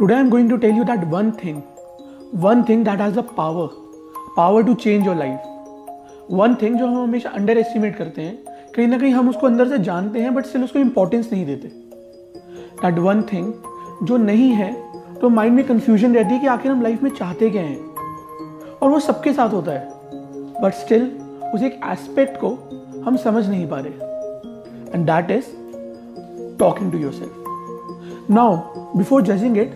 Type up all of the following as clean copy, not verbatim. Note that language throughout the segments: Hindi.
Today I'm going to tell you that one thing that has the power to change your life. One thing जो हम हमेशा अंडर एस्टिमेट करते हैं, कहीं ना कहीं हम उसको अंदर से जानते हैं बट स्टिल उसको इंपॉर्टेंस नहीं देते. दैट वन थिंग जो नहीं है तो माइंड में कंफ्यूजन रहती है कि आखिर हम लाइफ में चाहते क्या हैं, और वो सबके साथ होता है बट स्टिल उस एक एस्पेक्ट को हम समझ नहीं पा रहे. And that is talking to yourself. Now before judging it,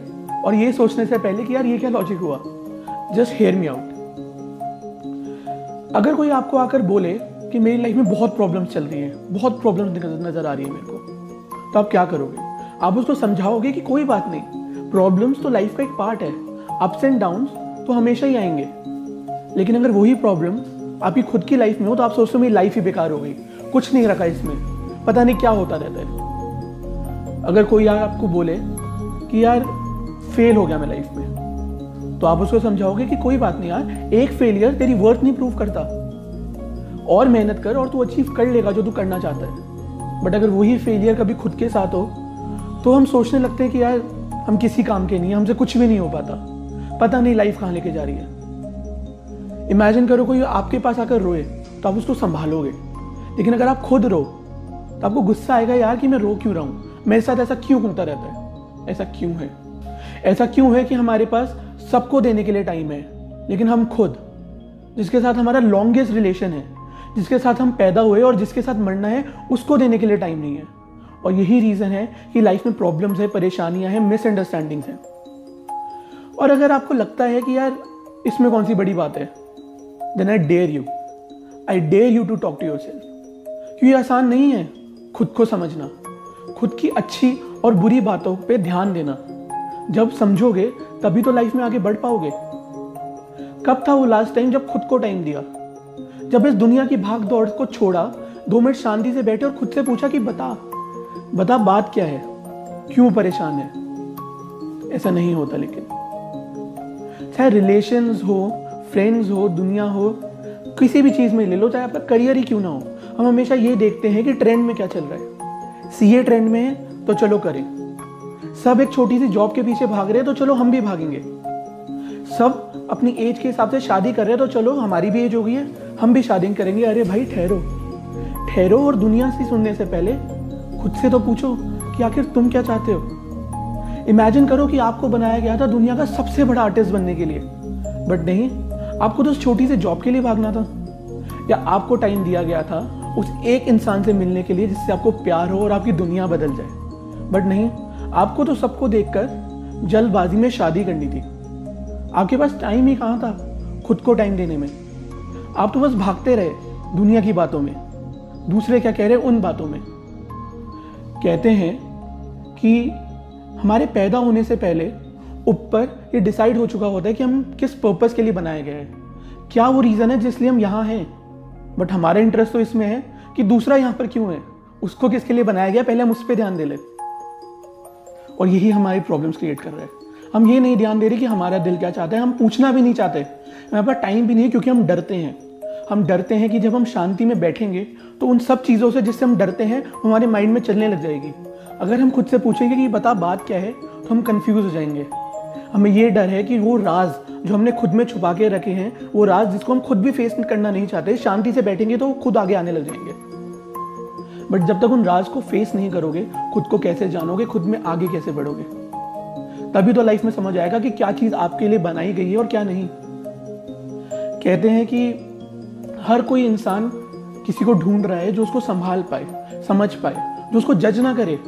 और ये सोचने से पहले कि यार ये क्या लॉजिक हुआ, जस्ट हेयर मी आउट. अगर कोई आपको आकर बोले कि मेरी लाइफ में बहुत प्रॉब्लम्स चल रही हैं, बहुत प्रॉब्लम्स नजर आ रही है मेरे को, तो आप क्या करोगे? आप उसको समझाओगे कि कोई बात नहीं, प्रॉब्लम्स तो लाइफ का एक पार्ट है, अप्स एंड डाउन्स तो हमेशा ही आएंगे. लेकिन अगर वही प्रॉब्लम आपकी खुद की लाइफ में हो तो आप सोचते हो मेरी लाइफ ही बेकार हो गई, कुछ नहीं रखा इसमें, पता नहीं क्या होता रहता है. अगर कोई यार आपको बोले कि यार फेल हो गया मैं लाइफ में, तो आप उसको समझाओगे कि कोई बात नहीं यार, एक फेलियर तेरी वर्थ नहीं प्रूव करता, और मेहनत कर और तू अचीव कर लेगा जो तू करना चाहता है. बट अगर वही फेलियर कभी खुद के साथ हो तो हम सोचने लगते हैं कि यार हम किसी काम के नहीं, हमसे कुछ भी नहीं हो पाता, पता नहीं लाइफ कहाँ लेके जा रही है. इमेजिन करो कोई आपके पास आकर रोए तो आप उसको संभालोगे, लेकिन अगर आप खुद रो तो आपको गुस्सा आएगा यार कि मैं रो क्यों रहा हूँ, मेरे साथ ऐसा क्यों होता रहता है, ऐसा क्यों है. ऐसा क्यों है कि हमारे पास सबको देने के लिए टाइम है, लेकिन हम खुद, जिसके साथ हमारा लॉन्गेस्ट रिलेशन है, जिसके साथ हम पैदा हुए और जिसके साथ मरना है, उसको देने के लिए टाइम नहीं है. और यही रीज़न है कि लाइफ में प्रॉब्लम्स है, परेशानियां हैं, मिसअंडरस्टैंडिंग्स हैं. और अगर आपको लगता है कि यार इसमें कौन सी बड़ी बात है, then I dare you to talk to yourself. क्योंकि आसान नहीं है खुद को समझना, खुद की अच्छी और बुरी बातों पे ध्यान देना. जब समझोगे तभी तो लाइफ में आगे बढ़ पाओगे. कब था वो लास्ट टाइम जब खुद को टाइम दिया, जब इस दुनिया की भाग दौड़ को छोड़ा, 2 मिनट शांति से बैठे और खुद से पूछा कि बता बात क्या है, क्यों परेशान है. ऐसा नहीं होता. लेकिन चाहे रिलेशंस हो, फ्रेंड्स हो, दुनिया हो, किसी भी चीज में ले लो, चाहे आपका करियर ही क्यों ना हो, हम हमेशा ये देखते हैं कि ट्रेंड में क्या चल रहा है. सीए ट्रेंड में है तो चलो करें, सब एक छोटी सी जॉब के पीछे भाग रहे हैं तो चलो हम भी भागेंगे, सब अपनी एज के हिसाब से शादी कर रहे हैं तो चलो हमारी भी एज हो गई है, हम भी शादी करेंगे. अरे भाई ठहरो और दुनिया से सुनने से पहले खुद से तो पूछो कि आखिर तुम क्या चाहते हो. इमेजिन करो कि आपको बनाया गया था दुनिया का सबसे बड़ा आर्टिस्ट बनने के लिए, बट नहीं, आपको तो उस छोटी सी जॉब के लिए भागना था. या आपको टाइम दिया गया था उस एक इंसान से मिलने के लिए जिससे आपको प्यार हो और आपकी दुनिया बदल जाए, बट नहीं, आपको तो सबको देखकर जल्दबाजी में शादी करनी थी. आपके पास टाइम ही कहाँ था खुद को टाइम देने में. आप तो बस भागते रहे दुनिया की बातों में, दूसरे क्या कह रहे हैं उन बातों में. कहते हैं कि हमारे पैदा होने से पहले ऊपर ये डिसाइड हो चुका होता है कि हम किस पर्पस के लिए बनाए गए हैं, क्या वो रीज़न है जिसलिए हम यहाँ हैं. बट हमारा इंटरेस्ट तो इसमें है कि दूसरा यहाँ पर क्यों है, उसको किसके लिए बनाया गया, पहले हम उस पर ध्यान दे ले. और यही हमारी प्रॉब्लम्स क्रिएट कर रहे हैं. हम ये नहीं ध्यान दे रहे कि हमारा दिल क्या चाहता है, हम पूछना भी नहीं चाहते, हमारे पास टाइम भी नहीं है, क्योंकि हम डरते हैं. हम डरते हैं कि जब हम शांति में बैठेंगे तो उन सब चीज़ों से जिससे हम डरते हैं हमारे माइंड में चलने लग जाएगी. अगर हम खुद से पूछेंगे कि बता बात क्या है, तो हम कंफ्यूज हो जाएंगे. हमें ये डर है कि वो राज जो हमने खुद में छुपा के रखे हैं, वो राज जिसको हम खुद भी फेस करना नहीं चाहते, शांति से बैठेंगे तो खुद आगे आने लग जाएंगे. बट जब तक उन राज को फेस नहीं करोगे, खुद को कैसे जानोगे, खुद में आगे कैसे बढ़ोगे. तभी तो लाइफ में समझ आएगा कि क्या चीज़ आपके लिए बनाई गई है और क्या नहीं. कहते हैं कि हर कोई इंसान किसी को ढूंढ रहा है जो उसको संभाल पाए, समझ पाए, जो उसको जज ना करे,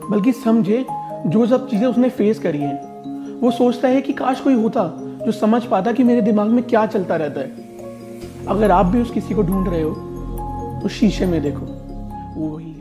बल्कि समझे जो सब चीज़ें उसने फेस करी हैं. वो सोचता है कि काश कोई होता जो समझ पाता कि मेरे दिमाग में क्या चलता रहता है. अगर आप भी उस किसी को ढूंढ रहे हो तो शीशे में देखो, वो वही है.